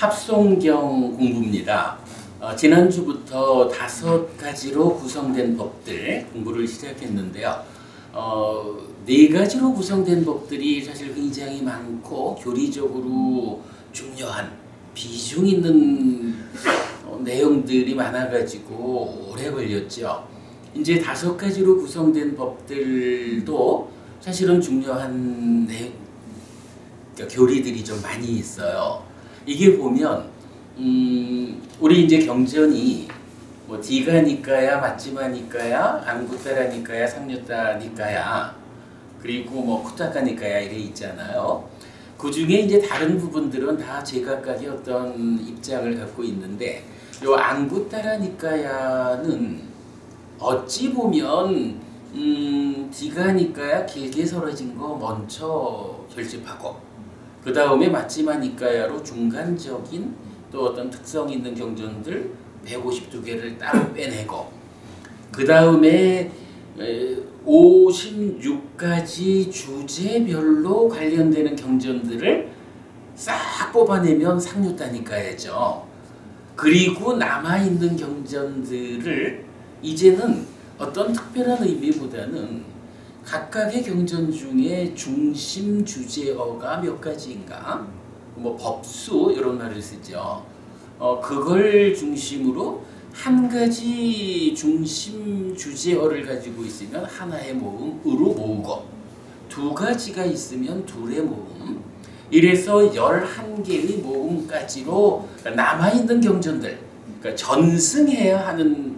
합성경 공부입니다. 지난주부터 5가지로 구성된 법들 공부를 시작했는데요. 4가지로 구성된 법들이 사실 굉장히 많고 교리적으로 중요한 비중 있는 내용들이 많아가지고 오래 걸렸죠. 이제 5가지로 구성된 법들도 사실은 중요한 그러니까 교리들이 좀 많이 있어요. 이게 보면 우리 이제 경전이 뭐 디가니까야, 마찌마니까야, 앙구타라니까야, 상류타니까야, 그리고 뭐 쿠타카니까야 이래 있잖아요. 그 중에 이제 다른 부분들은 다 제각각의 어떤 입장을 갖고 있는데, 요 앙구타라니까야는 어찌 보면 디가니까야 길게 설어진 거 먼저 결집하고, 그 다음에 마찌마니까야로 중간적인 또 어떤 특성 있는 경전들 152개를 따로 빼내고, 그 다음에 56가지 주제별로 관련되는 경전들을 싹 뽑아내면 상류타니까야죠. 그리고 남아있는 경전들을 이제는 어떤 특별한 의미보다는 각각의 경전 중에 중심 주제어가 몇 가지인가, 뭐 법수 이런 말을 쓰죠. 그걸 중심으로 한 가지 중심 주제어를 가지고 있으면 하나의 모음으로 모으고, 2가지가 있으면 둘의 모음, 이래서 11개의 모음까지로 남아있는 경전들, 그러니까 전승해야 하는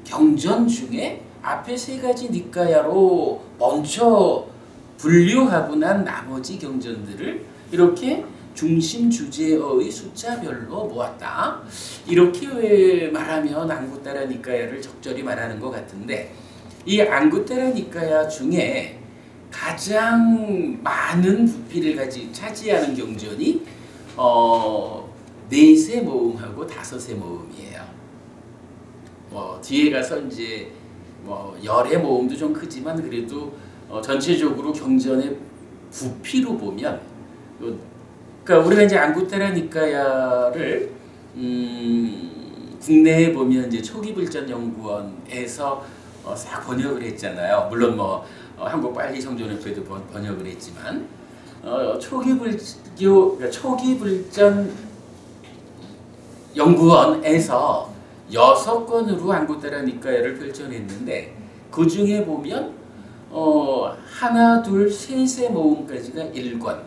경전 중에 앞에 3가지 니까야로 먼저 분류하고 난 나머지 경전들을 이렇게 중심 주제어의 숫자별로 모았다. 이렇게 말하면 앙구타라니까야를 적절히 말하는 것 같은데, 이 앙구타라니까야 중에 가장 많은 부피를 차지하는 경전이 4세 모음하고 5세 모음이에요. 뒤에 가서 이제 열의 모음도 좀 크지만 그래도 전체적으로 경전의 부피로 보면, 그러니까 우리가 이제 앙구타라니까야를 국내에 보면 이제 초기불전연구원에서 싹 번역을 했잖아요. 물론 한국 빨리성전협회도 번역을 했지만, 그러니까 초기불전 연구원에서 6권으로 앙구타라니까야를 펼쳐냈는데, 그 중에 보면 하나, 둘, 셋의 모음까지가 1권,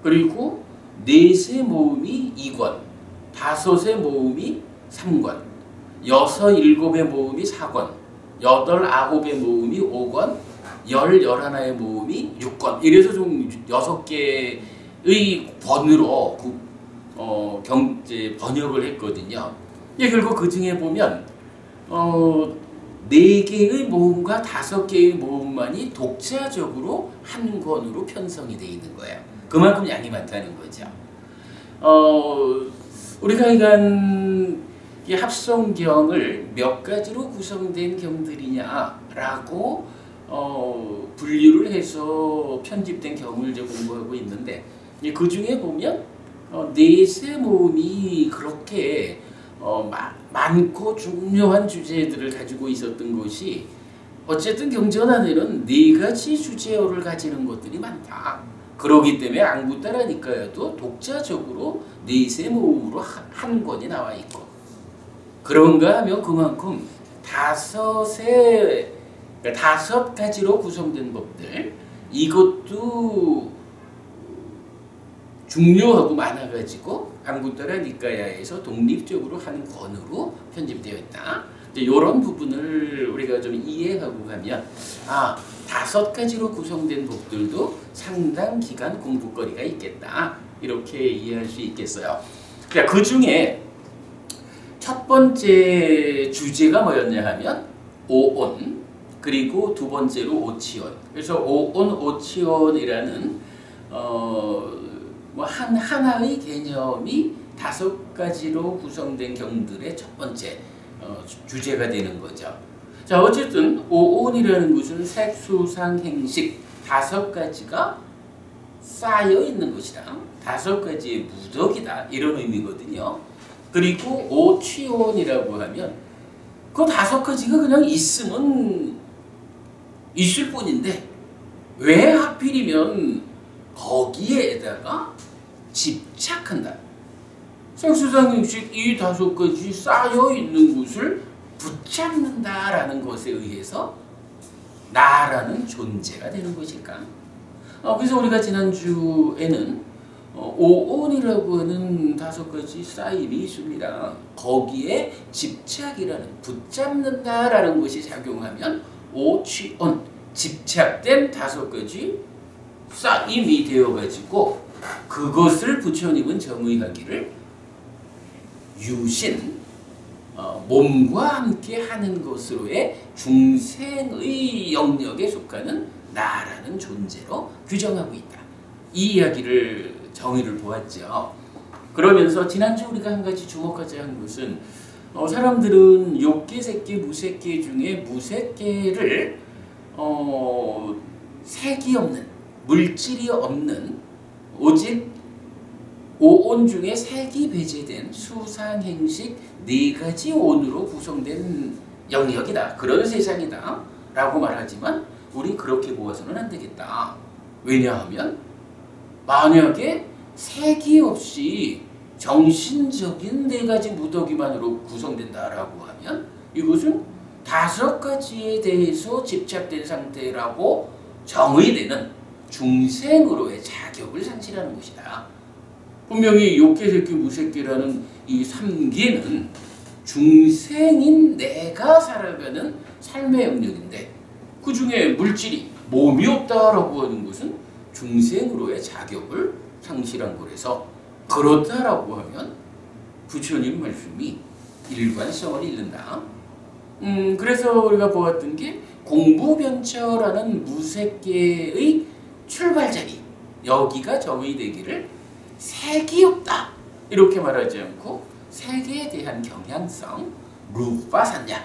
그리고 4세 모음이 2권, 5의 모음이 3권, 6, 7의 모음이 4권, 8, 9의 모음이 5권, 10, 11의 모음이 6권. 이래서 좀 6개의 권으로 번역을 했거든요. 결국 그 중에 보면 4개의 모음과 5개의 모음만이 독자적으로 한 권으로 편성이 되어 있는 거예요. 그만큼 양이 많다는 거죠. 우리가 이간 합성경을 몇 가지로 구성된 경들이냐라고 분류를 해서 편집된 경을 이제 공부하고 있는데, 그 중에 보면 4세 모음이 그렇게 많고 중요한 주제들을 가지고 있었던 것이, 어쨌든 경전 안에는 4가지 주제어를 가지는 것들이 많다. 그러기 때문에 앙구타라니까야도 독자적으로 4세 모음으로 한 권이 나와 있고, 그런가 하면 그만큼 5가지로 구성된 법들, 이것도 중요하고 많아가지고 앙구타라니까야에서 독립적으로 한 권으로 편집되어 있다. 이런 부분을 우리가 좀 이해하고 가면 5가지로 구성된 법들도 상당 기간 공부거리가 있겠다, 이렇게 이해할 수 있겠어요. 그 중에 첫 번째 주제가 뭐였냐 하면 오온, 그리고 2번째로 오치온. 그래서 오온, 오치온이라는 하나의 개념이 5가지로 구성된 경들의 첫 번째 주제가 되는 거죠. 자, 어쨌든 오온이라는 것은 색, 수, 상, 행식 5가지가 쌓여 있는 것이다. 5가지의 무덕이다. 이런 의미거든요. 그리고 오취온이라고 하면 그 5가지가 그냥 있으면 있을 뿐인데 왜 하필이면 거기에다가 집착한다. 색수상행식 이 5가지 쌓여 있는 것을 붙잡는다라는 것에 의해서 나라는 존재가 되는 것일까? 그래서 우리가 지난주에는 오온이라고 하는 5가지 쌓임이 있습니다. 거기에 집착이라는 붙잡는다라는 것이 작용하면 오취온 집착된 5가지 쌓임이 되어가지고 그것을 부처님은 정의하기를 유신 몸과 함께 하는 것으로의 중생의 영역에 속하는 나라는 존재로 규정하고 있다. 이 이야기를 정의를 보았죠. 그러면서 지난주 우리가 한 가지 주목하자 한 것은 사람들은 욕계, 색계, 무색계 중에 무색계를 색이 없는 물질이 없는 오직 오온 중에 색이 배제된 수상행식 4가지 온으로 구성된 영역이다. 그런 세상이다. 라고 말하지만 우리 그렇게 보아서는 안 되겠다. 왜냐하면 만약에 색이 없이 정신적인 4가지 무더기만으로 구성된다라고 하면 이것은 5가지에 대해서 집착된 상태라고 정의되는 중생으로의 자격을 상실하는 것이다. 분명히 욕계, 색계, 무색계라는 이 3계는 중생인 내가 살아가는 삶의 영역인데 그 중에 물질이 몸이 없다라고 하는 것은 중생으로의 자격을 상실한 거라서 그렇다라고 하면 부처님 말씀이 일관성을 잃는다. 그래서 우리가 보았던 게 공부변처라는 무색계의 출발자리 여기가 정의되기를 색이 없다 이렇게 말하지 않고 색에 대한 경향성 루파산냐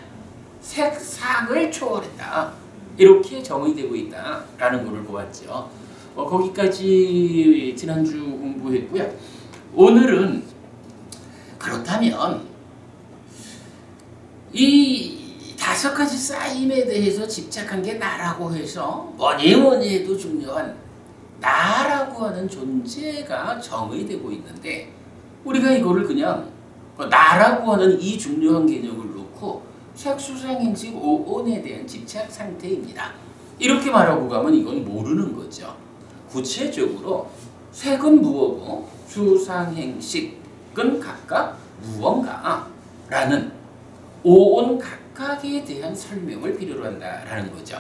색상을 초월했다 이렇게 정의되고 있다라는 것을 보았죠. 거기까지 지난주 공부했고요. 오늘은 그렇다면 이 5가지 쌓임에 대해서 집착한 게 나라고 해서 뭐니 해도 중요한 나라고 하는 존재가 정의되고 있는데 우리가 이거를 그냥 나라고 하는 이 중요한 개념을 놓고 색수상행식 오온에 대한 집착 상태입니다. 이렇게 말하고 가면 이건 모르는 거죠. 구체적으로 색은 무엇고 수상행식은 각각 무언가라는 오온 각각에 대한 설명을 필요로 한다라는 거죠.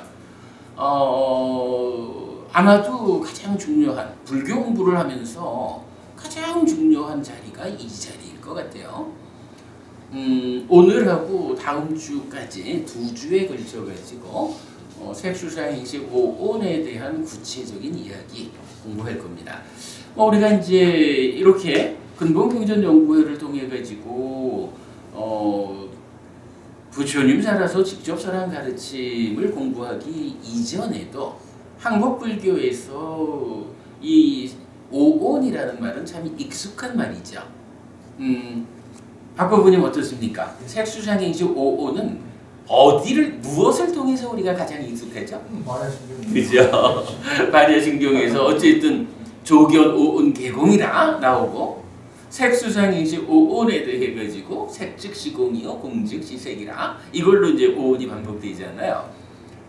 아마도 가장 중요한 불교 공부를 하면서 가장 중요한 자리가 이 자리일 것 같아요. 오늘하고 다음 주까지 2주에 걸쳐가지고 색수상행식 오온에 대한 구체적인 이야기 공부할 겁니다. 우리가 이제 이렇게 근본경전연구회를 통해 가지고 부처님 살아서 직접 설한 가르침을 공부하기 이전에도 한국 불교에서 이 오온이라는 말은 참 익숙한 말이죠. 박법부님 어떻습니까? 색수상행식 오온은 무엇을 통해서 우리가 가장 익숙하죠? 마려신경. 그죠? 마려신경에서 어쨌든 조견 오온 개공이라 나오고 색수상행식 오온에 대해 가지고 색즉시공이요 공즉시색이라 이걸로 이제 오온이 반복되잖아요.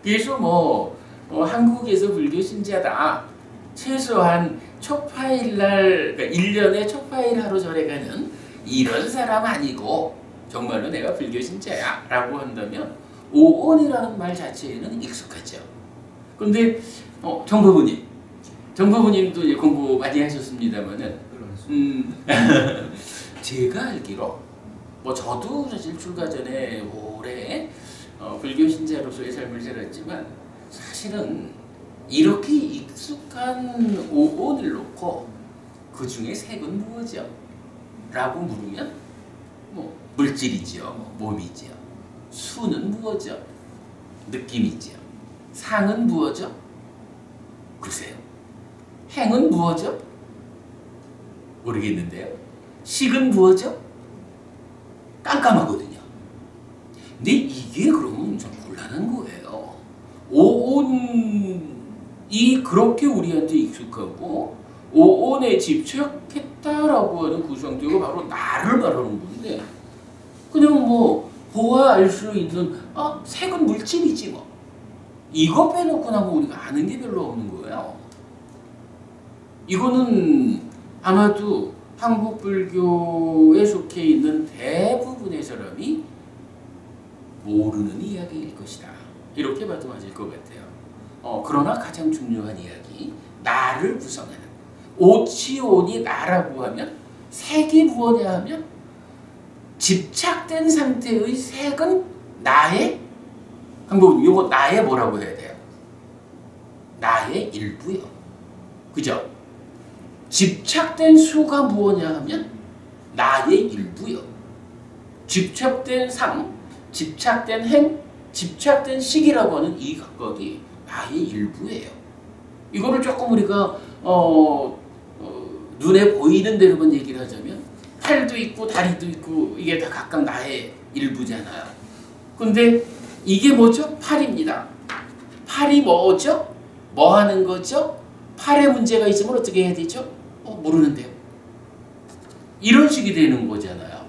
그래서 한국에서 불교 신자다 최소한 초파일날 그러니까 1년에 초파일 하루 절에 가는 이런 사람 아니고 정말로 내가 불교 신자야 라고 한다면 오온이라는 말 자체에는 익숙하죠. 근데 정법부님도 이제 공부 많이 하셨습니다만은 제가 알기로 저도 사실 출가 전에 오래 불교 신자로서의 삶을 살았지만 사실은 이렇게 익숙한 오온을 놓고 그 중에 색은 무엇이죠? 라고 물으면 물질이지요, 몸이지요. 수는 무엇이죠? 느낌이지요. 상은 무엇이죠? 글쎄요. 행은 무엇죠? 모르겠는데요. 식은 무엇죠? 깜깜하거든요. 근데 이게 그러면 좀 곤란한 거예요. 오온이 그렇게 우리한테 익숙하고 오온에 집착했다라고 하는 그 상태가 바로 나를 말하는 건데, 그냥 뭐 보아 알 수 있는 색은 물질이지 뭐, 이거 빼놓고 나면 우리가 아는 게 별로 없는 거예요. 이거는 아마도 한국 불교에 속해 있는 대부분의 사람이 모르는 이야기일 것이다, 이렇게 봐도 맞을 것 같아요. 그러나 가장 중요한 이야기, 나를 구성하는 오치온이 나라고 하면 색이 무엇이냐 하면 집착된 상태의 색은 나의, 한번 이거 나의 뭐라고 해야 돼요? 나의 일부요. 그죠? 집착된 수가 무엇이냐 하면 나의 일부요. 집착된 상, 집착된 행, 집착된 식이라고 하는 이 각각이 나의 일부예요. 이거를 조금 우리가 눈에 보이는 대로만 얘기를 하자면 팔도 있고 다리도 있고 이게 다 각각 나의 일부잖아요. 근데 이게 뭐죠? 팔입니다. 팔이 뭐죠? 뭐 하는 거죠? 팔에 문제가 있으면 어떻게 해야 되죠? 모르는데요. 이런 식이 되는 거잖아요.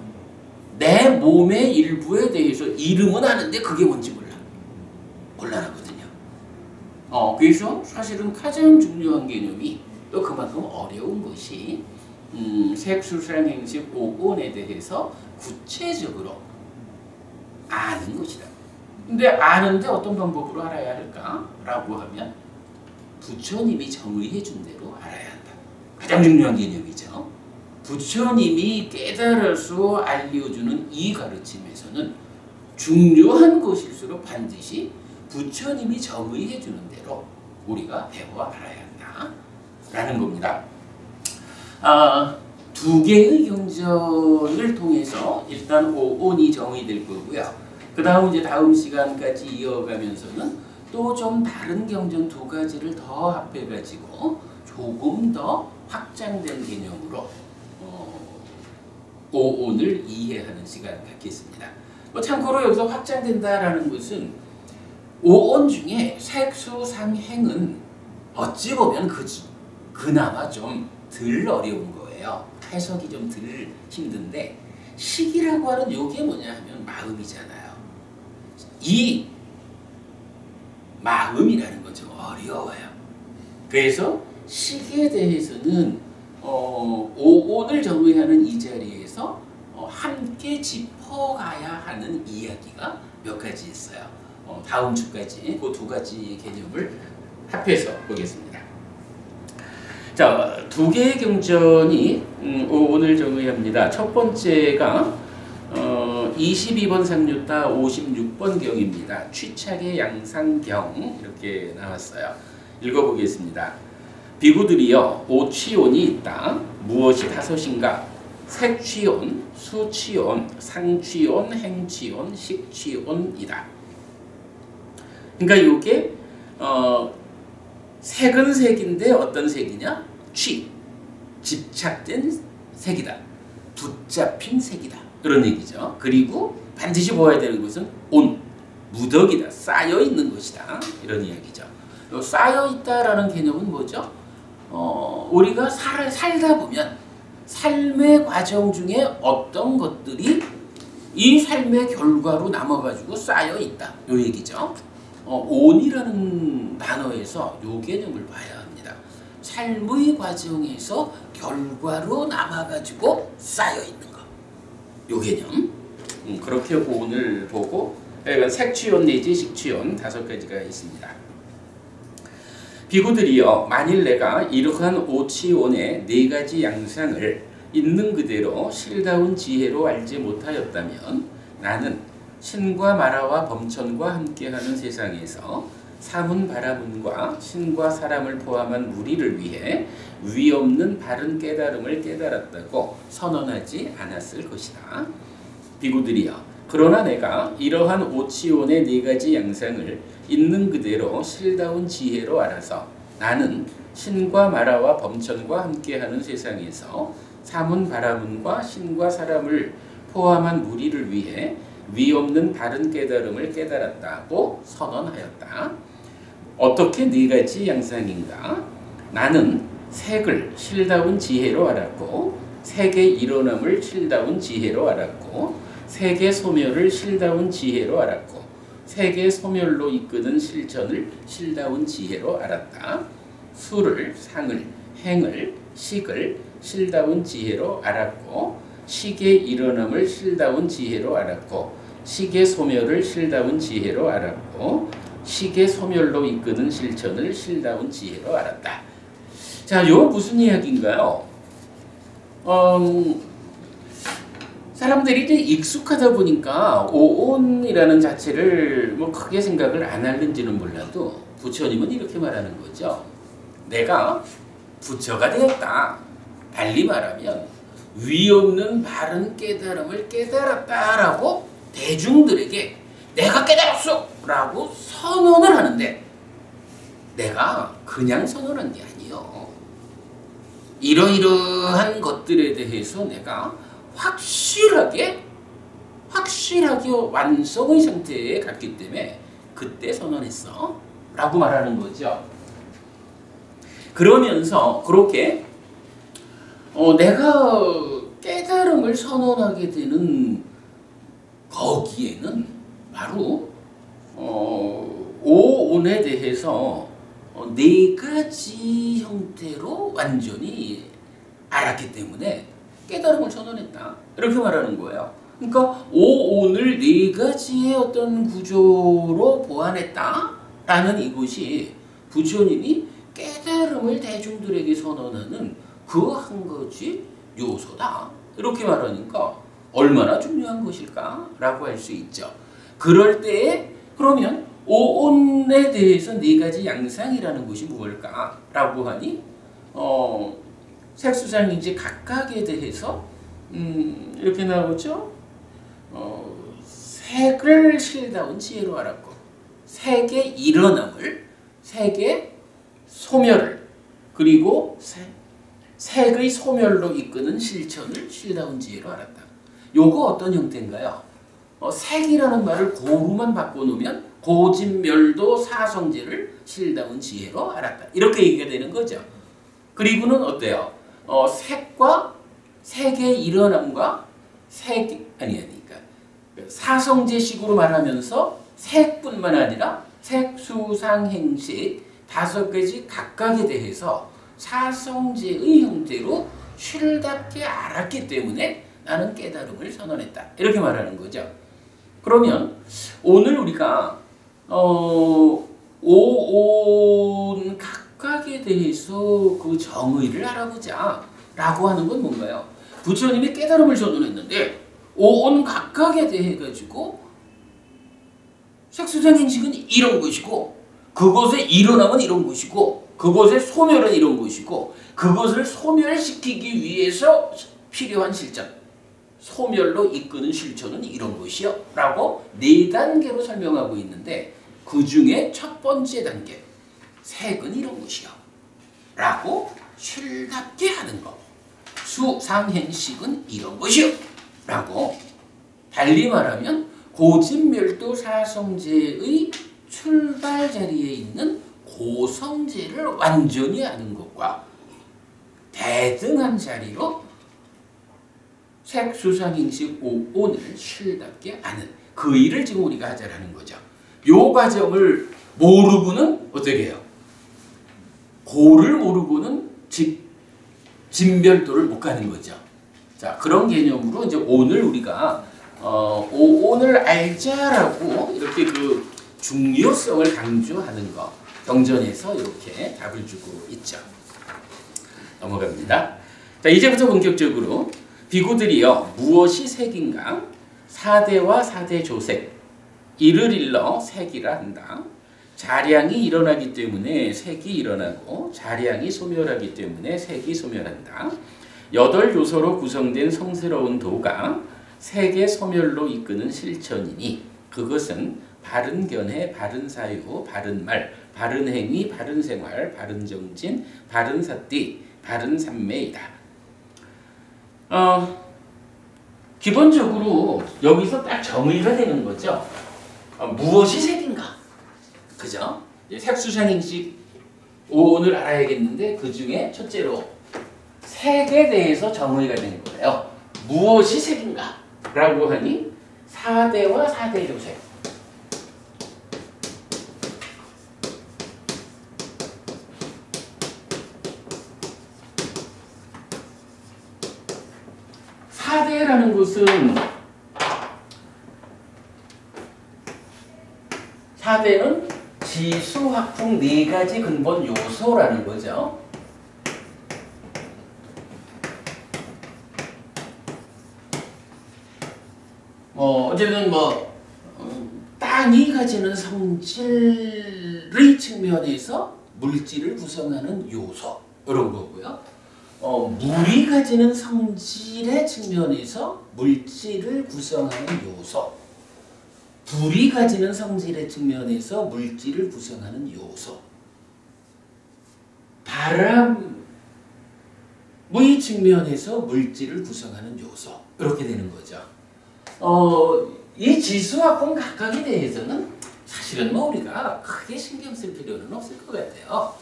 내 몸의 일부에 대해서 이름은 아는데 그게 뭔지 몰라. 곤란하거든요. 그래서 사실은 가장 중요한 개념이 또 그만큼 어려운 것이 색수상행식 오온에 대해서 구체적으로 아는 것이다. 근데 아는데 어떤 방법으로 알아야 할까라고 하면 부처님이 정의해 준 대로 알아야 한다. 가장 중요한 개념이죠. 부처님이 깨달아서 알려주는 이 가르침에서는 중요한 것일수록 반드시 부처님이 정의해 주는 대로 우리가 배워 알아야 한다라는 겁니다. 두 개의 경전을 통해서 일단 오온이 정의될 거고요. 그 다음 이제 다음 시간까지 이어가면서는 또 좀 다른 경전 두 가지를 더 합해가지고 조금 더 확장된 개념으로 오온을 이해하는 시간을 갖겠습니다. 참고로 여기서 확장된다라는 것은 오온 중에 색수상행은 어찌 보면 그나마 좀 덜 어려운 거예요. 해석이 좀 덜 힘든데, 식이라고 하는 요게 뭐냐 하면 마음이잖아요. 이 마음이라는 건 좀 어려워요. 그래서 식에 대해서는 오온을 정의하는 이 자리에서 함께 짚어가야 하는 이야기가 몇 가지 있어요. 다음 주까지 그 두 가지 개념을 합해서 보겠습니다. 자, 두 개의 경전이 오온을 정의합니다. 첫 번째가 22번 상류타 56번 경입니다. 취착의 양상경 이렇게 나왔어요. 읽어보겠습니다. 비구들이여, 오취온이 있다. 무엇이 다섯인가? 색취온, 수취온, 상취온, 행취온, 식취온이다. 그러니까 이게 색은 색인데 어떤 색이냐? 집착된 색이다. 붙잡힌 색이다. 그런 얘기죠. 그리고 반드시 보아야 되는 것은 온, 무덕이다. 쌓여 있는 것이다. 이런 이야기죠. 쌓여 있다라는 개념은 뭐죠? 우리가 살다 보면 삶의 과정 중에 어떤 것들이 이 삶의 결과로 남아가지고 쌓여 있다. 요 얘기죠. 온이라는 단어에서 요 개념을 봐야 합니다. 삶의 과정에서 결과로 남아가지고 쌓여 있는 거. 요 개념. 그렇게 온을 보고, 색취온 내지 식취온 다섯 가지가 있습니다. 비구들이여, 만일 내가 이러한 오치온의 네 가지 양상을 있는 그대로 실다운 지혜로 알지 못하였다면 나는 신과 마라와 범천과 함께하는 세상에서 사문 바라문과 신과 사람을 포함한 무리를 위해 위없는 바른 깨달음을 깨달았다고 선언하지 않았을 것이다. 비구들이여, 그러나 내가 이러한 오치온의 네 가지 양상을 있는 그대로 실다운 지혜로 알아서 나는 신과 마라와 범천과 함께하는 세상에서 사문 바라문과 신과 사람을 포함한 무리를 위해 위없는 바른 깨달음을 깨달았다고 선언하였다. 어떻게 네 가지 양상인가? 나는 색을 실다운 지혜로 알았고 색의 일어남을 실다운 지혜로 알았고 색의 소멸을 실다운 지혜로 알았고 색의 소멸로 이끄는 실천을 실다운 지혜로 알았다. 수를, 상을, 행을, 식을 실다운 지혜로 알았고 식의 일어남을 실다운 지혜로 알았고 식의 소멸을 실다운 지혜로 알았고 식의 소멸로 이끄는 실천을 실다운 지혜로 알았다. 자, 요 무슨 이야기인가요? 사람들이 이제 익숙하다 보니까 오온이라는 자체를 뭐 크게 생각을 안 하는지는 몰라도 부처님은 이렇게 말하는 거죠. 내가 부처가 되었다. 달리 말하면 위없는 바른 깨달음을 깨달았다라고 대중들에게 내가 깨달았어! 라고 선언을 하는데 내가 그냥 선언한 게 아니요. 이러이러한 것들에 대해서 내가 확실하게 완성의 상태에 갔기 때문에 그때 선언했어. 라고 말하는 거죠. 그러면서 그렇게 내가 깨달음을 선언하게 되는 거기에는 바로 오온에 대해서 네 가지 형태로 완전히 알았기 때문에 깨달음을 선언했다. 이렇게 말하는 거예요. 그러니까 오온을 네 가지의 어떤 구조로 보완했다라는 이것이 부처님이 깨달음을 대중들에게 선언하는 그 한 가지 요소다. 이렇게 말하니까 얼마나 중요한 것일까라고 할 수 있죠. 그럴 때에 그러면 오온에 대해서 네 가지 양상이라는 것이 무엇일까라고 하니 색수상인지 각각에 대해서 이렇게 나오죠. 색을 실다운 지혜로 알았고 색의 일어남을 색의 소멸을 그리고 색의 소멸로 이끄는 실천을 실다운 지혜로 알았다. 요거 어떤 형태인가요? 색이라는 말을 고루만 바꿔놓으면 고진멸도 사성제를 실다운 지혜로 알았다. 이렇게 얘기가 되는 거죠. 그리고는 어때요? 색과 색의 일어남과 그러니까 사성제식으로 말하면서 색뿐만 아니라 색, 수, 상, 행식 5가지 각각에 대해서 사성제의 형태로 실답게 알았기 때문에 나는 깨달음을 선언했다. 이렇게 말하는 거죠. 그러면 오늘 우리가 오온 각각에 대해서 그 정의를 알아보자 라고 하는 건 뭔가요? 부처님이 깨달음을 선언했는데 오온 각각에 대해 가지고 색수상행식은 이런 것이고 그것의 일어남은 이런 것이고 그것의 소멸은 이런 것이고 그것을 소멸시키기 위해서 필요한 실천 소멸로 이끄는 실천은 이런 것이요 라고 4단계로 설명하고 있는데 그 중에 첫 번째 단계 색은 이런 것이요 라고 실답게 하는 거 수, 상, 행, 식은 이런 것이요 라고 달리 말하면 고진멸도 사성제의 출발 자리에 있는 고성제를 완전히 아는 것과 대등한 자리로 색, 수, 상, 행식, 오온을 실답게 아는 그 일을 지금 우리가 하자라는 거죠. 요 과정을 모르고는 어떻게 해요? 고를 모르고는 진별도를 못 가는 거죠. 자, 그런 개념으로 이제 오늘 우리가 오온을 알자라고 이렇게 그 중요성을 강조하는 거 경전에서 이렇게 답을 주고 있죠. 넘어갑니다. 자, 이제부터 본격적으로 비구들이여 무엇이 색인가? 사대와 사대조색 이를 일러 색이라 한다. 자량이 일어나기 때문에 색이 일어나고 자량이 소멸하기 때문에 색이 소멸한다. 8요소로 구성된 성스러운 도가 색의 소멸로 이끄는 실천이니 그것은 바른 견해, 바른 사유, 바른 말, 바른 행위, 바른 생활, 바른 정진, 바른 사띠, 바른 삼매이다. 기본적으로 여기서 딱 정의가 되는 거죠. 무엇이 색인가? 그죠? 색수상행식 오늘 알아야겠는데 그 중에 첫째로 색에 대해서 정의가 되는 거예요. 무엇이 색인가? 라고 하니 사대와 사대조색. 사대라는 것은 사대는 지수, 화풍 네 가지 근본 요소라는 거죠. 어쨌든 땅이 가지는 성질의 측면에서 물질을 구성하는 요소 이런 거고요. 물이 가지는 성질의 측면에서 물질을 구성하는 요소, 불이 가지는 성질의 측면에서 물질을 구성하는 요소, 바람의 측면에서 물질을 구성하는 요소 이렇게 되는 거죠. 이 지수화풍 각각에 대해서는 사실은 우리가 크게 신경 쓸 필요는 없을 것 같아요.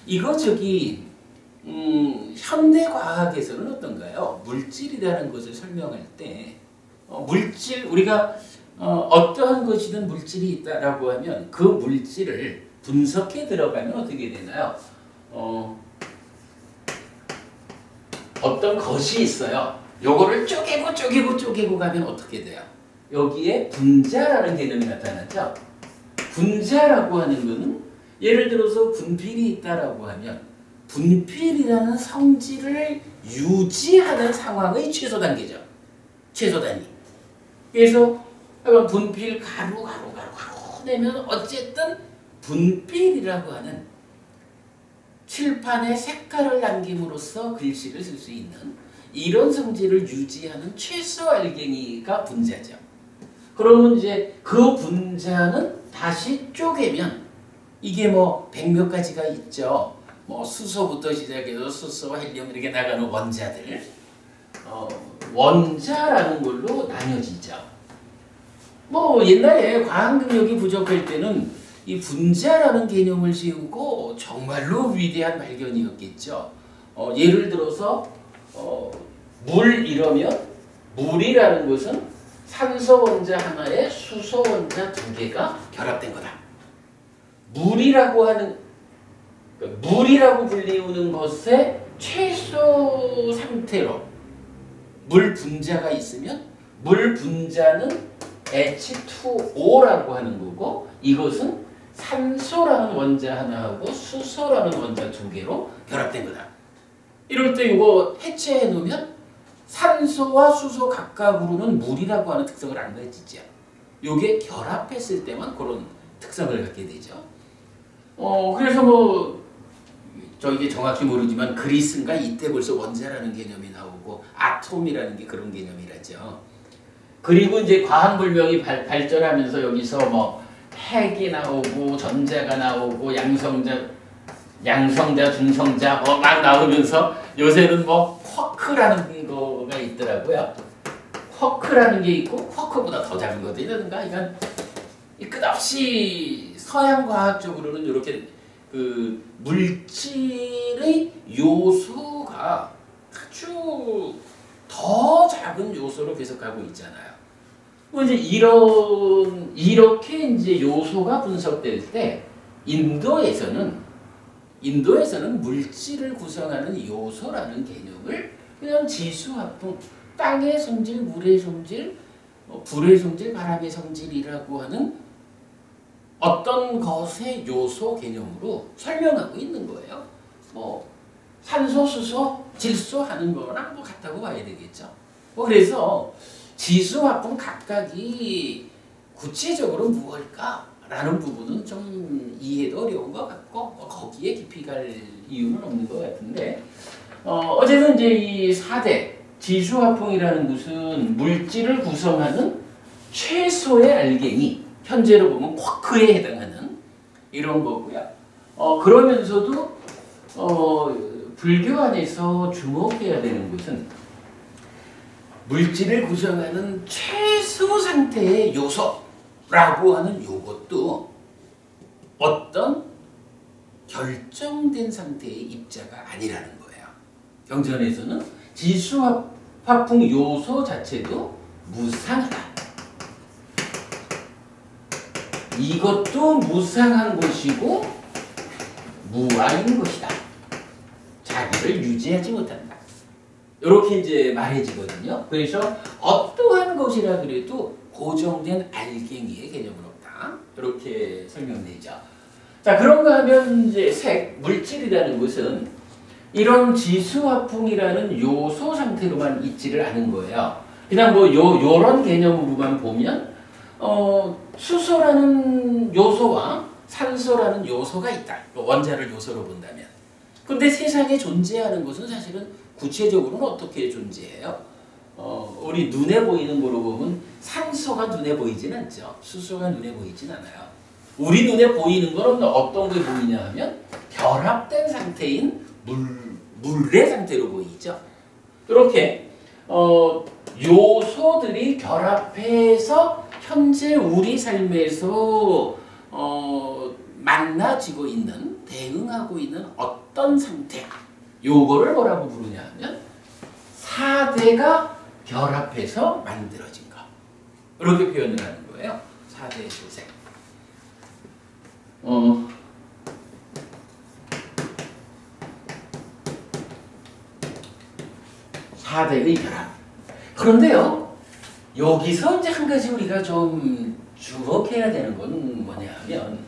이거 현대 과학에서는 어떤가요? 물질이라는 것을 설명할 때 물질 우리가 어떠한 것이든 물질이 있다라고 하면 그 물질을 분석해 들어가면 어떻게 되나요? 어떤 것이 있어요. 요거를 쪼개고 가면 어떻게 돼요? 여기에 분자라는 개념이 나타나죠. 분자라고 하는 것은 예를 들어서 분필이 있다라고 하면 분필이라는 성질을 유지하는 상황의 최소 단계죠. 최소 단위. 그래서 분필 가루 내면 어쨌든 분필이라고 하는 칠판에 색깔을 남김으로써 글씨를 쓸 수 있는 이런 성질을 유지하는 최소 알갱이가 분자죠. 그러면 이제 그 분자는 다시 쪼개면 이게 백몇 가지가 있죠. 수소부터 시작해서 수소, 헬륨 이렇게 나가는 원자들, 원자라는 걸로 나뉘어지죠. 옛날에 과학 능력이 부족할 때는 이 분자라는 개념을 세우고 정말로 위대한 발견이었겠죠. 예를 들어서 물 이러면 물이라는 것은 산소 원자 하나에 수소 원자 두 개가 결합된 거다. 물이라고 불리우는 것의 최소 상태로 물 분자가 있으면 물 분자는 H2O라고 하는 거고 이것은 산소라는 원자 하나하고 수소라는 원자 두 개로 결합된 거다. 이럴 때 이거 해체해 놓으면 산소와 수소 각각으로는 물이라고 하는 특성을 안 가지죠. 이게 결합했을 때만 그런 특성을 갖게 되죠. 그래서 이게 정확히 모르지만 그리스인가 이때 벌써 원자라는 개념이 나오고 아톰이라는 게 그런 개념이라죠. 그리고 이제 과학불명이 발전하면서 여기서 핵이 나오고 전자가 나오고 양성자, 중성자 막 나오면서 요새는 쿼크라는 거가 있더라고요. 쿼크라는 게 있고 쿼크보다 더 작은 것도 있는가? 이건 끝없이 서양 과학적으로는 이렇게 그 물질의 요소가 아주 더 작은 요소로 계속 가고 있잖아요. 이제 이렇게 이제 요소가 분석될 때 인도에서는 물질을 구성하는 요소라는 개념을 그냥 지수, 화풍, 땅의 성질, 물의 성질, 불의 성질, 바람의 성질이라고 하는 어떤 것의 요소 개념으로 설명하고 있는 거예요. 산소, 수소, 질소 하는 거랑 같다고 봐야 되겠죠. 그래서 지수, 화풍 각각이 구체적으로 무엇일까라는 부분은 좀 이해도 어려운 것 같고 거기에 깊이 갈 이유는 없는 것 같은데 어쨌든 이제 이 4대 지수, 화풍이라는 것은 물질을 구성하는 최소의 알갱이 현재로 보면 쿼크에 해당하는 이런 거고요. 그러면서도 불교 안에서 주목해야 되는 것은 물질을 구성하는 최소 상태의 요소라고 하는 요것도 어떤 결정된 상태의 입자가 아니라는 거예요. 경전에서는 지수화풍 요소 자체도 무상하다. 이것도 무상한 것이고 무아인 것이다. 자기를 유지하지 못한다. 이렇게 이제 말해지거든요. 그래서 어떠한 것이라 그래도 고정된 알갱이의 개념은 없다. 이렇게 설명되죠. 자, 그런가 하면 이제 색, 물질이라는 것은 이런 지수화풍이라는 요소 상태로만 있지를 않은 거예요. 그냥 뭐 요런 개념으로만 보면 수소라는 요소와 산소라는 요소가 있다. 원자를 요소로 본다면. 근데 세상에 존재하는 것은 사실은 구체적으로는 어떻게 존재해요? 우리 눈에 보이는 거로 보면 산소가 눈에 보이진 않죠. 수소가 눈에 보이진 않아요. 우리 눈에 보이는 건 어떤 게 보이냐 하면 결합된 상태인 물의 상태로 보이죠. 이렇게 요소들이 결합해서 현재 우리 삶에서 만나지고 있는, 대응하고 있는 어떤 상태, 요거를 뭐라고 부르냐 하면 사대가 결합해서 만들어진 것. 이렇게 표현을 하는 거예요. 사대의 소생. 사대의 결합. 그런데요, 여기서 이제 한 가지 우리가 좀 주목해야 되는 건 뭐냐 하면,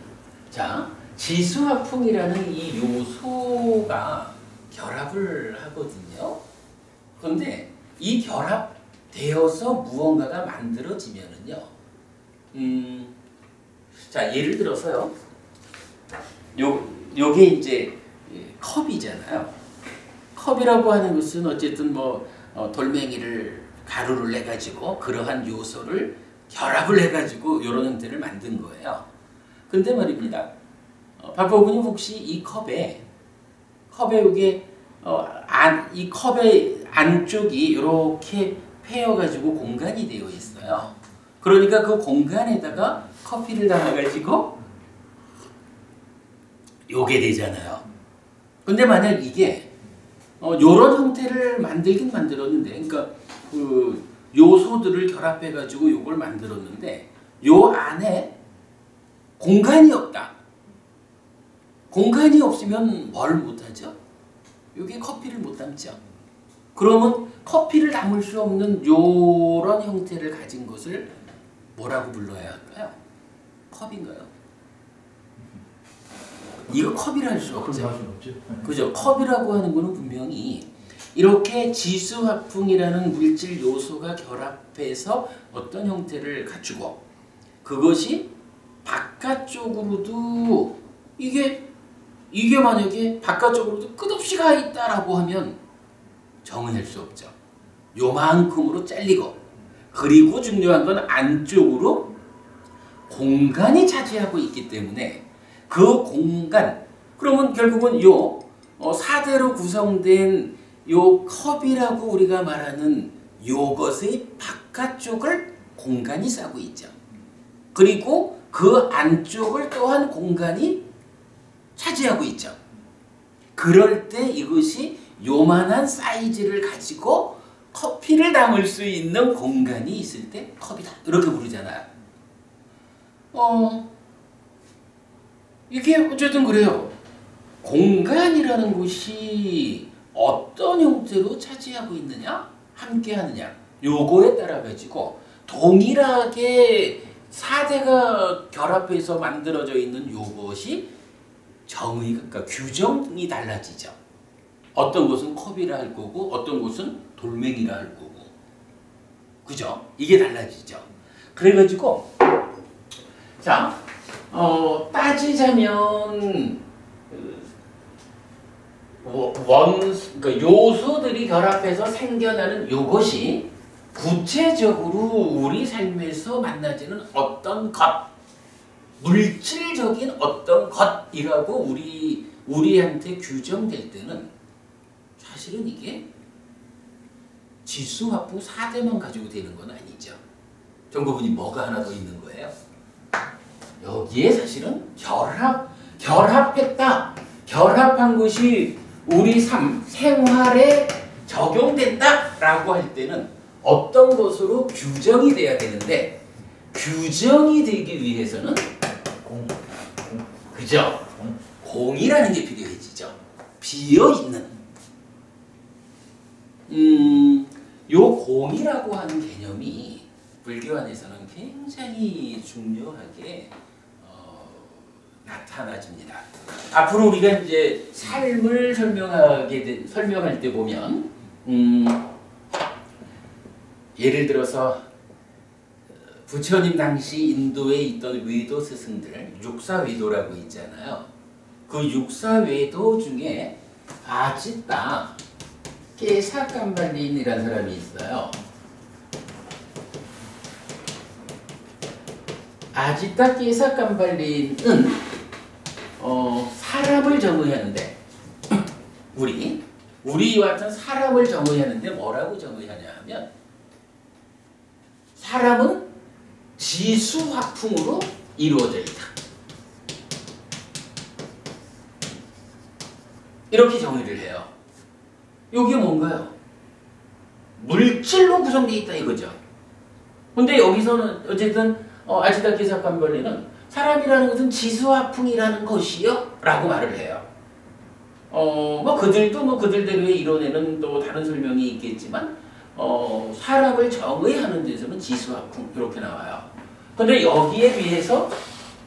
자, 지수화풍이라는 이 요소가 결합을 하거든요. 그런데 이 결합되어서 무언가가 만들어지면은요, 자, 예를 들어서요, 요게 이제 컵이잖아요. 컵이라고 하는 것은 어쨌든 뭐 돌멩이를 가루를 내 가지고 그러한 요소를 결합을 해 가지고 이런 형태를 만든 거예요. 근데 말입니다. 박보부님 혹시 이 컵에 이게 이 컵의 안쪽이 이렇게 패여 가지고 공간이 되어 있어요. 그러니까 그 공간에다가 커피를 담아 가지고 요게 되잖아요. 근데 만약 이게 요런 형태를 만들긴 만들었는데, 그러니까 그 요소들을 결합해 가지고 요걸 만들었는데 요 안에 공간이 없다. 공간이 없으면 뭘 못하죠? 여기 커피를 못 담죠. 그러면 커피를 담을 수 없는 요런 형태를 가진 것을 뭐라고 불러야 할까요? 컵인가요? 이거 컵이라 할 수 없죠. 그죠? 컵이라고 하는 거는 분명히 이렇게 지수화풍이라는 물질 요소가 결합해서 어떤 형태를 갖추고 그것이 바깥쪽으로도 이게 만약에 바깥쪽으로도 끝없이 가 있다라고 하면 정의할 수 없죠. 요만큼으로 잘리고, 그리고 중요한 건 안쪽으로 공간이 차지하고 있기 때문에 그 공간, 그러면 결국은 요 사대로 구성된 요 컵이라고 우리가 말하는 요것의 바깥쪽을 공간이 싸고 있죠. 그리고 그 안쪽을 또한 공간이 차지하고 있죠. 그럴 때 이것이 요만한 사이즈를 가지고 커피를 담을 수 있는 공간이 있을 때 컵이다. 이렇게 부르잖아요. 이게 어쨌든 그래요. 공간이라는 것이 어떤 형태로 차지하고 있느냐, 함께 하느냐, 요거에 따라 가지고 동일하게 사대가 결합해서 만들어져 있는 요것이 그러니까 규정이 달라지죠. 어떤 것은 컵이라 할 거고 어떤 것은 돌멩이라 할 거고, 그죠? 이게 달라지죠. 그래가지고 자, 따지자면 그러니까 요소들이 결합해서 생겨나는 요것이 구체적으로 우리 삶에서 만나지는 어떤 것, 물질적인 어떤 것이라고 우리한테 규정될 때는 사실은 이게 지수화풍 4대만 가지고 되는 건 아니죠. 정보분이 뭐가 하나 더 있는 거예요? 여기에 사실은 결합했다. 결합한 것이 우리 생활에 적용된다라고 할 때는 어떤 것으로 규정이 돼야 되는데 규정이 되기 위해서는 그죠? 공이라는 게 필요해지죠. 비어있는 요 공이라고 하는 개념이 불교 안에서는 굉장히 중요하게 나타나집니다. 앞으로 우리가 이제 삶을 설명할 때 보면 예를 들어서 부처님 당시 인도에 있던 외도 스승들 육사외도라고 있잖아요. 그 육사외도 중에 아지따 깨사깜발린이라는 사람이 있어요. 아지따 깨사깜발린은 사람을 정의하는데 우리 같은 사람을 정의하는데 뭐라고 정의하냐 하면 사람은 지수화풍으로 이루어져 있다. 이렇게 정의를 해요. 이게 뭔가요? 물질로 구성되어 있다 이거죠. 근데 여기서는 어쨌든 아지따 깨사깜발린은 사람이라는 것은 지수화풍이라는 것이요 라고 말을 해요. 뭐 그들도 그들대로의 이론에는 또 다른 설명이 있겠지만 사람을 정의하는 데서는 지수화풍 이렇게 나와요. 근데 여기에 비해서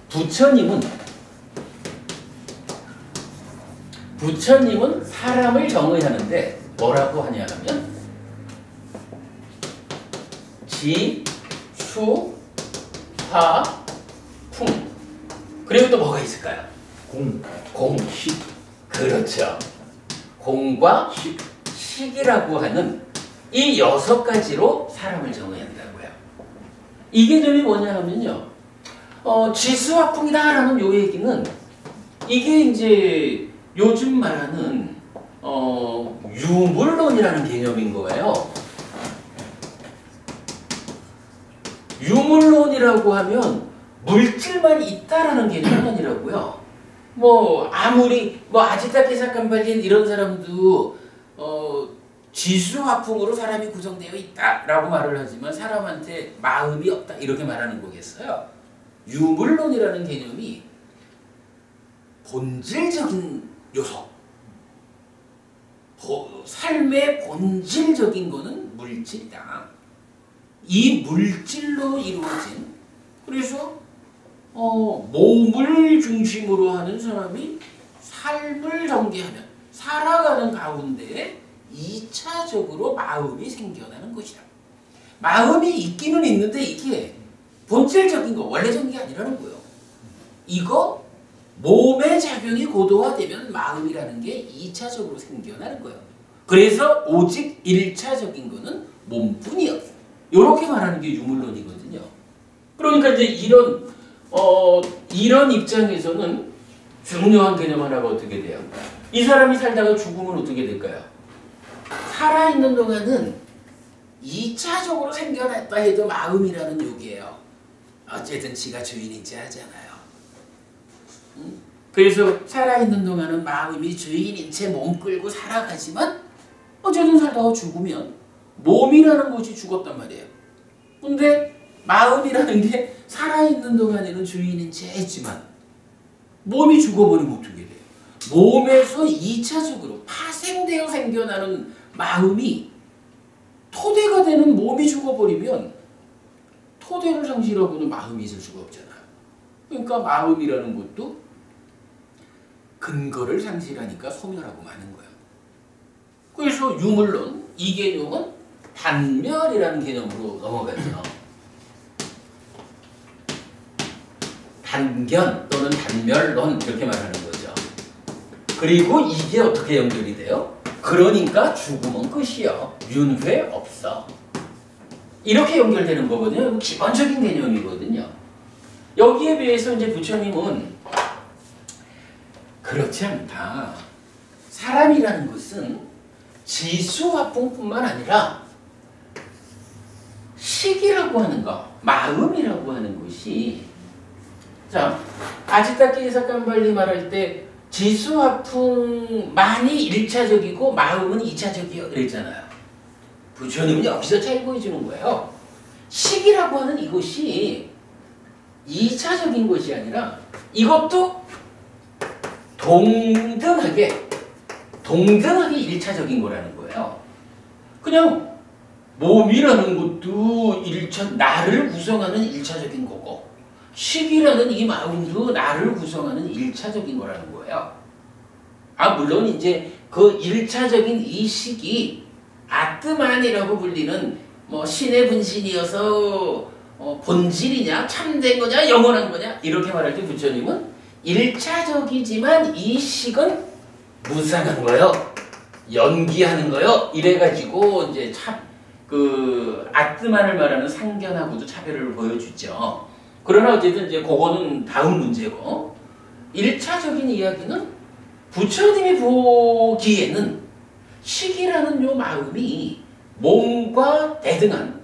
부처님은 사람을 정의하는데 뭐라고 하냐 하면 지, 수, 화, 풍. 그리고 또 뭐가 있을까요? 공, 식. 그렇죠. 공과 식이라고 하는 이 6가지로 사람을 정의한다고요. 이 개념이 뭐냐 하면요. 지수화풍이다라는 요 얘기는 이게 이제 요즘 말하는 유물론이라는 개념인 거예요. 유물론이라고 하면 물질만 있다라는 개념은 아니라고요. 아무리 아지따 깨사깜발린 이런 사람도 지수화풍으로 사람이 구성되어 있다라고 말을 하지만 사람한테 마음이 없다 이렇게 말하는 거겠어요. 유물론이라는 개념이 본질적인 요소, 삶의 본질적인 거는 물질이다. 이 물질로 이루어진 그래서 몸을 중심으로 하는 사람이 삶을 전개하면 살아가는 가운데 2차적으로 마음이 생겨나는 것이다. 마음이 있기는 있는데 이게 본질적인 거, 원래적인 게 아니라는 거예요. 이거 몸의 작용이 고도화되면 마음이라는 게 2차적으로 생겨나는 거예요. 그래서 오직 1차적인 거는 몸뿐이야. 이렇게 말하는 게 유물론이거든요. 그러니까 이제 이런 입장에서는 중요한 개념 하나가 어떻게 돼요? 이 사람이 살다가 죽으면 어떻게 될까요? 살아있는 동안은 2차적으로 생겨났다 해도 마음이라는 욕이에요. 어쨌든 지가 주인인지 하잖아요. 그래서 살아있는 동안은 마음이 주인인 채 몸 끌고 살아가지만 어쨌든 살다가 죽으면 몸이라는 것이 죽었단 말이에요. 근데 마음이라는 게 살아있는 동안에는 주인인 채 했지만 몸이 죽어버리면 어떻게 돼요? 몸에서 2차적으로 파생되어 생겨나는 마음이 토대가 되는 몸이 죽어버리면 토대를 상실하고는 마음이 있을 수가 없잖아요. 그러니까 마음이라는 것도 근거를 상실하니까 소멸하고 마는 거예요. 그래서 유물론, 이 개념은 단멸이라는 개념으로 넘어가죠. 단견 또는 단멸론 이렇게 말하는 거죠. 그리고 이게 어떻게 연결이 돼요? 그러니까 죽으면 끝이요. 윤회 없어. 이렇게 연결되는 거거든요. 기본적인 개념이거든요. 여기에 비해서 이제 부처님은 그렇지 않다. 사람이라는 것은 지수화풍뿐만 아니라 식이라고 하는 것, 마음이라고 하는 것이, 자, 아지타케 사칸발리 말할 때 지수화풍만이 1차적이고 마음은 2차적이요 그랬잖아요. 부처님은 여기서 잘 보여주는 거예요. 식이라고 하는 이것이 2차적인 것이 아니라 이것도 동등하게 1차적인 거라는 거예요. 그냥 몸이라는 것도 나를 구성하는 1차적인 거고, 식이라는 이 마음도 나를 구성하는 1차적인 거라는 거예요. 물론 이제 그 1차적인 이 식이 아트만이라고 불리는 뭐 신의 분신이어서 본질이냐, 참된 거냐, 영원한 거냐, 이렇게 말할 때 부처님은 1차적이지만 이 식은 무상한 거요, 연기하는 거요, 이래가지고 이제 그 아트만을 말하는 상견하고도 차별을 보여주죠. 그러나 어쨌든 이제 그거는 다음 문제고, 1차적인 이야기는 부처님이 보기에는 식이라는 요 마음이 몸과 대등한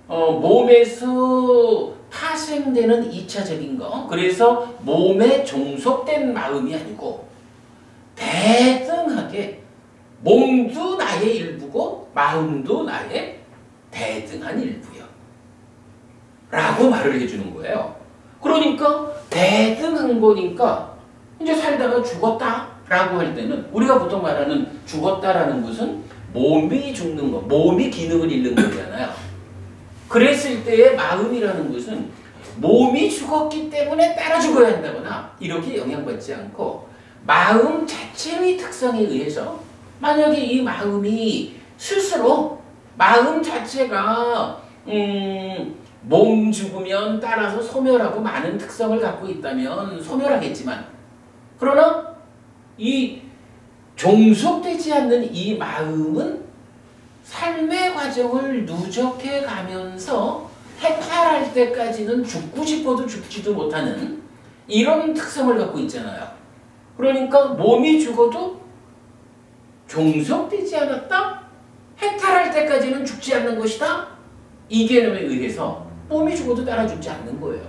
몸에서 파생되는 2차적인 거, 그래서 몸에 종속된 마음이 아니고 대등하게 몸도 나의 일부고 마음도 나의 대등한 일부요 라고 말을 해주는 거예요. 그러니까 대등한 거니까 이제 살다가 죽었다 라고 할 때는 우리가 보통 말하는 죽었다라는 것은 몸이 죽는 거, 몸이 기능을 잃는 거잖아요. 그랬을 때의 마음이라는 것은 몸이 죽었기 때문에 따라 죽어야 한다거나 이렇게 영향받지 않고 마음 자체의 특성에 의해서, 만약에 이 마음이 스스로 마음 자체가 몸 죽으면 따라서 소멸하고 많은 특성을 갖고 있다면 소멸하겠지만, 그러나 이 종속되지 않는 이 마음은 삶의 과정을 누적해 가면서 해탈할 때까지는 죽고 싶어도 죽지도 못하는 이런 특성을 갖고 있잖아요. 그러니까 몸이 죽어도 종속되지 않았다? 해탈할 때까지는 죽지 않는 것이다? 이 개념에 의해서 몸이 죽어도 따라 죽지 않는 거예요.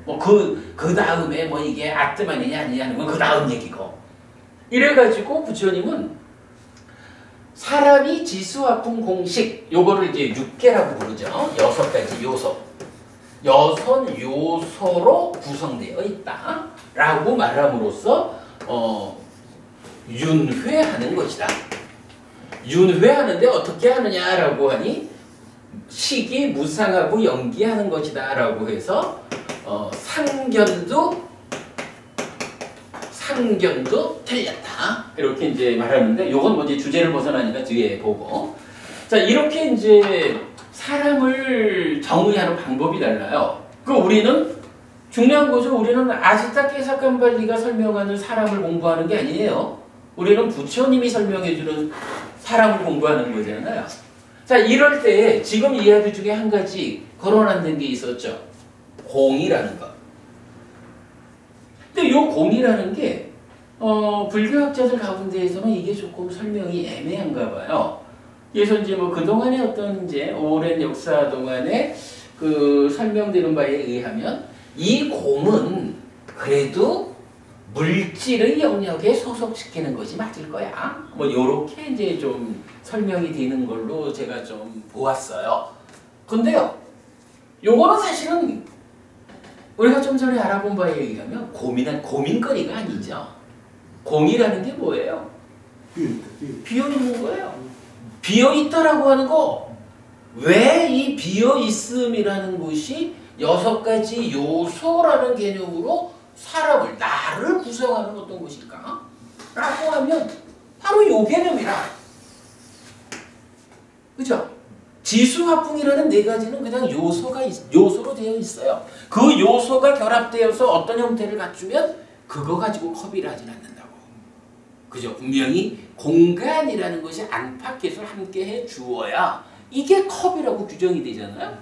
뭐 그 다음에 뭐 이게 아트만이냐 아니냐는 건 그 다음 얘기고. 이래가지고 부처님은 사람이 지수화풍 공식, 요거를 이제 6개라고 부르죠. 6가지 요소. 6 요소로 구성되어 있다 라고 말함으로써 윤회하는 것이다. 윤회하는데 어떻게 하느냐라고 하니 식이 무상하고 연기하는 것이다 라고 해서 상견도 틀렸다 이렇게 이제 말하는데, 요건 뭐 이제 주제를 벗어나니까 뒤에 보고, 자, 이렇게 이제 사람을 정의하는 방법이 달라요. 우리는 중요한 거죠. 우리는 아지타케 사칸발리가 설명하는 사람을 공부하는 게 아니에요. 우리는 부처님이 설명해주는 사람을 공부하는 거잖아요. 자, 이럴 때 지금 이야기 중에 한 가지 거론 안 된 게 있었죠. 공이라는 것. 근데 이 공이라는 게 불교학자들 가운데에서는 이게 조금 설명이 애매한가 봐요. 그래서 이제 뭐 그동안의 어떤 이제 오랜 역사 동안에 그 설명되는 바에 의하면 이 공은 그래도 물질의 영역에 소속시키는 것이 맞을 거야. 뭐 요렇게 이제 좀 설명이 되는 걸로 제가 좀 보았어요. 근데요, 요거는 사실은 우리가 좀 전에 알아본 바에 의하면 고민거리가 아니죠. 공이라는 게 뭐예요? 비어있는 거예요. 비어있다라고 하는 거, 왜 이 비어있음이라는 것이 6가지 요소라는 개념으로 사람을, 나를 구성하는 어떤 것일까? 라고 하면 바로 요 개념이라. 그죠? 지수화풍이라는 4가지는 그냥 요소로 되어 있어요. 그 요소가 결합되어서 어떤 형태를 갖추면 그거 가지고 컵이라 하진 않는다고. 그죠? 분명히 공간이라는 것이 안팎에서 함께 해 주어야 이게 컵이라고 규정이 되잖아요.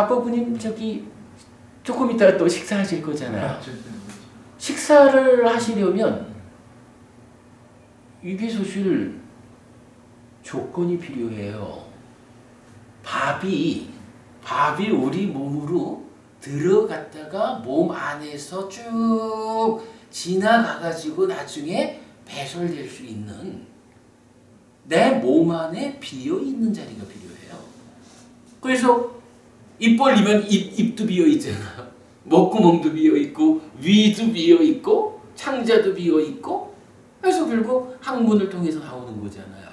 박버부님 저기 조금 이따가 또 식사하실 거잖아요. 식사를 하시려면 위비소실 조건이 필요해요. 밥이 우리 몸으로 들어갔다가 몸 안에서 쭉 지나가가지고 나중에 배설될 수 있는 내 몸 안에 비어있는 자리가 필요해요. 그래서 입 벌리면 입도 비어있잖아. 목구멍도 비어있고 위도 비어있고 창자도 비어있고 그래서 결국 항문을 통해서 나오는 거잖아요.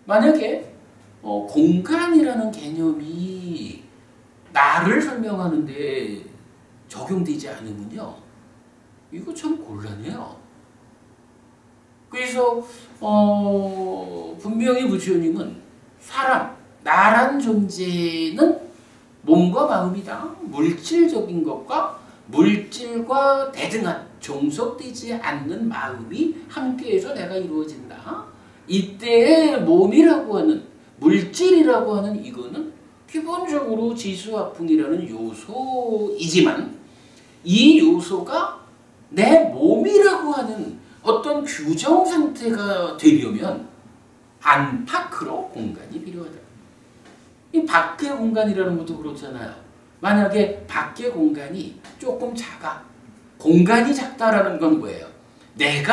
만약에 공간이라는 개념이 나를 설명하는데 적용되지 않으면요. 이거 참 곤란해요. 그래서 분명히 부처님은 사람, 나란 존재는 몸과 마음이다. 물질적인 것과 물질과 대등한 종속되지 않는 마음이 함께해서 내가 이루어진다. 이때의 몸이라고 하는 물질이라고 하는 이거는 기본적으로 지수화풍이라는 요소이지만 이 요소가 내 몸이라고 하는 어떤 규정 상태가 되려면 안팎으로 공간이 필요하다. 이 밖의 공간이라는 것도 그렇잖아요. 만약에 밖의 공간이 조금 작아. 공간이 작다라는 건 뭐예요? 내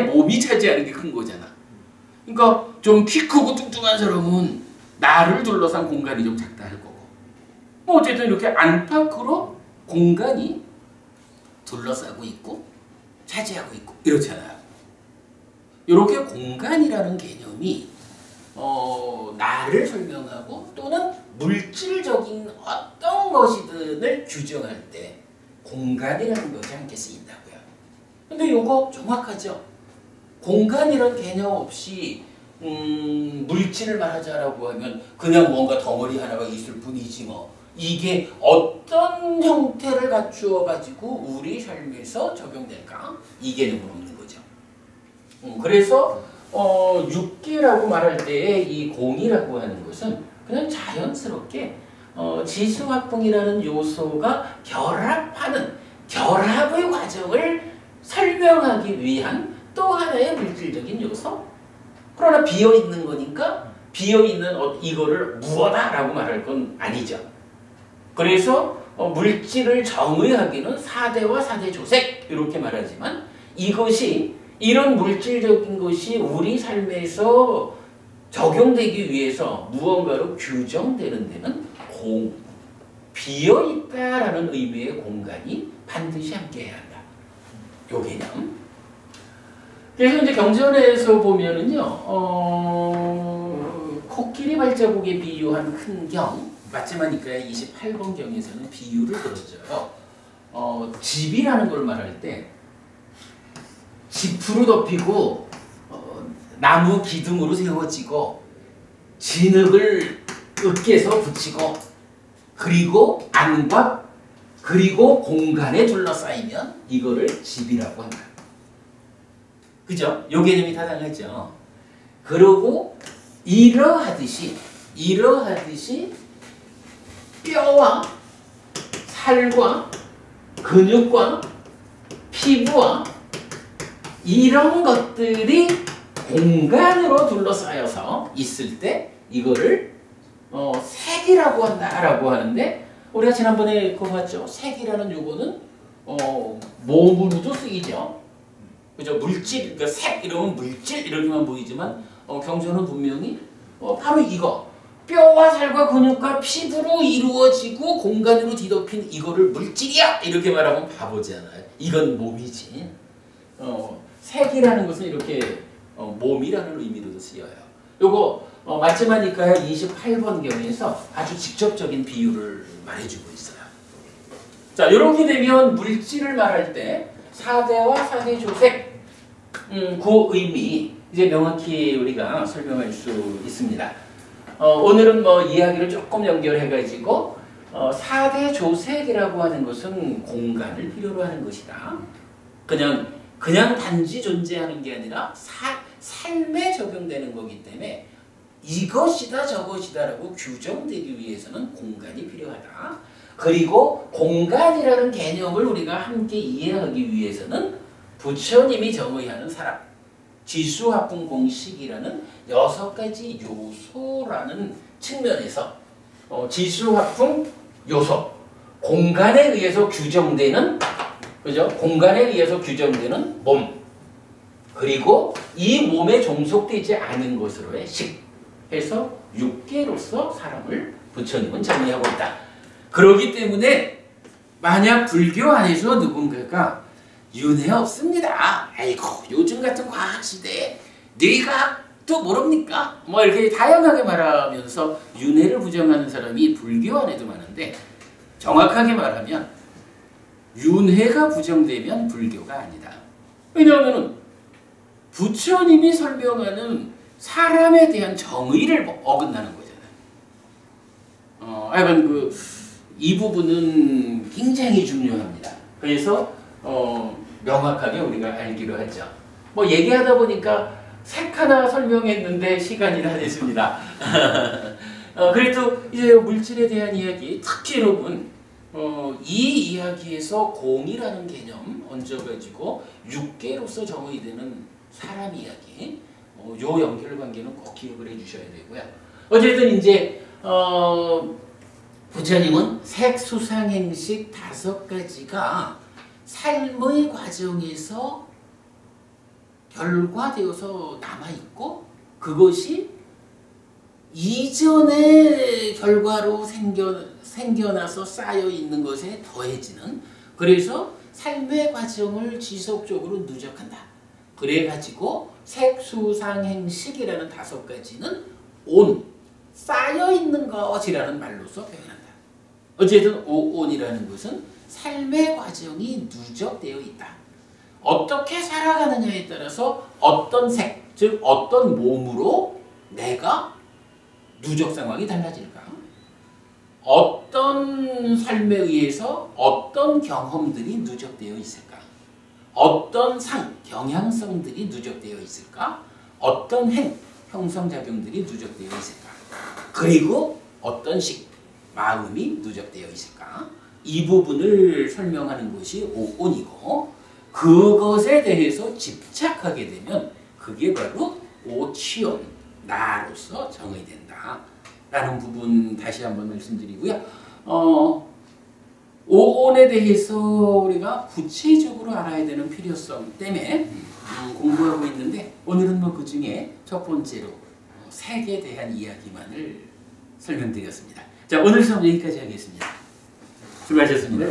몸이 차지하는 게 큰 거잖아. 그러니까 좀 키 크고 뚱뚱한 사람은 나를 둘러싼 공간이 좀 작다 할 거고. 뭐 어쨌든 이렇게 안팎으로 공간이 둘러싸고 있고 차지하고 있고 이렇잖아요. 이렇게 공간이라는 개념이 나를 설명하고 또는 물질적인 어떤 것이든을 규정할 때 공간이라는 것이 함께 쓰인다고요. 근데 이거 정확하죠? 공간이란 개념 없이 물질을 말하자라고 하면 그냥 뭔가 덩어리 하나가 있을 뿐이지 뭐. 이게 어떤 형태를 갖추어 가지고 우리 삶에서 적용될까? 이 개념은 없는 거죠. 그래서 육기라고 말할 때에 이 공이라고 하는 것은 그냥 자연스럽게 지수화풍이라는 요소가 결합의 과정을 설명하기 위한 또 하나의 물질적인 요소. 그러나 비어있는 거니까 비어있는 이거를 무엇다라고 말할 건 아니죠. 그래서 물질을 정의하기는 사대와 사대조색 이렇게 말하지만 이런 물질적인 것이 우리 삶에서 적용되기 위해서 무언가로 규정되는 데는 비어있다라는 의미의 공간이 반드시 함께해야 한다. 요 개념. 그래서 이제 경전에서 보면은요, 코끼리 발자국에 비유한 큰 경, 마지막이니까 28번 경에서는 비유를 들어줘요. 집이라는 걸 말할 때 지프로 덮이고 나무 기둥으로 세워지고 진흙을 으깨서 붙이고 그리고 안과 그리고 공간에 둘러싸이면 이거를 집이라고 한다. 그죠? 요 개념이 타당하죠. 그러고 이러하듯이 뼈와 살과 근육과 피부와 이런 것들이 공간으로 둘러싸여서 있을 때 이거를 색이라고 한다라고 하는데 우리가 지난번에 그거 봤죠? 색이라는 요거는 몸으로도 쓰이죠. 그죠? 물질, 그러니까 색 이러면 물질 이렇게만 보이지만 경전은 분명히 바로 이거 뼈와 살과 근육과 피부로 이루어지고 공간으로 뒤덮인 이거를 물질이야 이렇게 말하면 바보잖아요. 이건 몸이지. 색이라는 것은 이렇게 몸이라는 의미로도 쓰여요. 요거 마지막이니까요 28번 경에서 아주 직접적인 비유를 말해주고 있어요. 자, 이렇게 되면 물질을 말할 때 사대와 사대조색 그 의미 이제 명확히 우리가 설명할 수 있습니다. 오늘은 뭐 이야기를 조금 연결해가지고 사대조색이라고 하는 것은 공간을 필요로 하는 것이다. 그냥 단지 존재하는 게 아니라 삶에 적용되는 거기 때문에 이것이다 저것이다라고 규정되기 위해서는 공간이 필요하다. 그리고 공간이라는 개념을 우리가 함께 이해하기 위해서는 부처님이 정의하는 사람, 지수화풍 공식이라는 6가지 요소라는 측면에서 지수화풍 요소, 공간에 의해서 규정되는, 그죠? 공간에 의해서 규정되는 몸, 그리고 이 몸에 종속되지 않은 것으로의 식 해서 6개로서 사람을 부처님은 정의하고 있다. 그렇기 때문에 만약 불교 안에서 누군가가 윤회 없습니다. 아이고 요즘 같은 과학시대에 뇌과학도 모릅니까? 뭐 이렇게 다양하게 말하면서 윤회를 부정하는 사람이 불교 안에도 많은데, 정확하게 말하면 윤회가 부정되면 불교가 아니다. 왜냐하면 부처님이 설명하는 사람에 대한 정의를 어긋나는 거잖아요. 이 부분은 굉장히 중요합니다. 그래서 명확하게 우리가 알기로 하죠. 뭐 얘기하다 보니까 색 하나 설명했는데 시간이 다 됐습니다. 그래도 이제 물질에 대한 이야기, 특히 여러분 이 이야기에서 공이라는 개념 얹어가지고 6개로서 정의되는 사람 이야기, 요 연결관계는 꼭 기억을 해주셔야 되고요. 어쨌든 이제 부처님은 색수상행식 5가지가 삶의 과정에서 결과되어서 남아있고, 그것이 이전의 결과로 생겨나서 쌓여있는 것에 더해지는, 그래서 삶의 과정을 지속적으로 누적한다. 그래가지고 색수상행식이라는 5가지는 온, 쌓여있는 것이라는 말로서 표현한다. 어쨌든 오온이라는 것은 삶의 과정이 누적되어 있다. 어떻게 살아가느냐에 따라서 어떤 색, 즉 어떤 몸으로 내가 누적 상황이 달라질까? 어떤 삶에 의해서 어떤 경험들이 누적되어 있을까? 어떤 상, 경향성들이 누적되어 있을까? 어떤 행, 형성작용들이 누적되어 있을까? 그리고 어떤 식, 마음이 누적되어 있을까? 이 부분을 설명하는 것이 오온이고, 그것에 대해서 집착하게 되면 그게 바로 오치온, 나로서 정의된다 라는 부분 다시 한번 말씀드리고요. 오온에 대해서 우리가 구체적으로 알아야 되는 필요성 때문에 공부하고 있는데, 오늘은 뭐 그 중에 첫 번째로 색에 대한 이야기만을 설명드렸습니다. 자, 오늘 수업 여기까지 하겠습니다. 수고하셨습니다.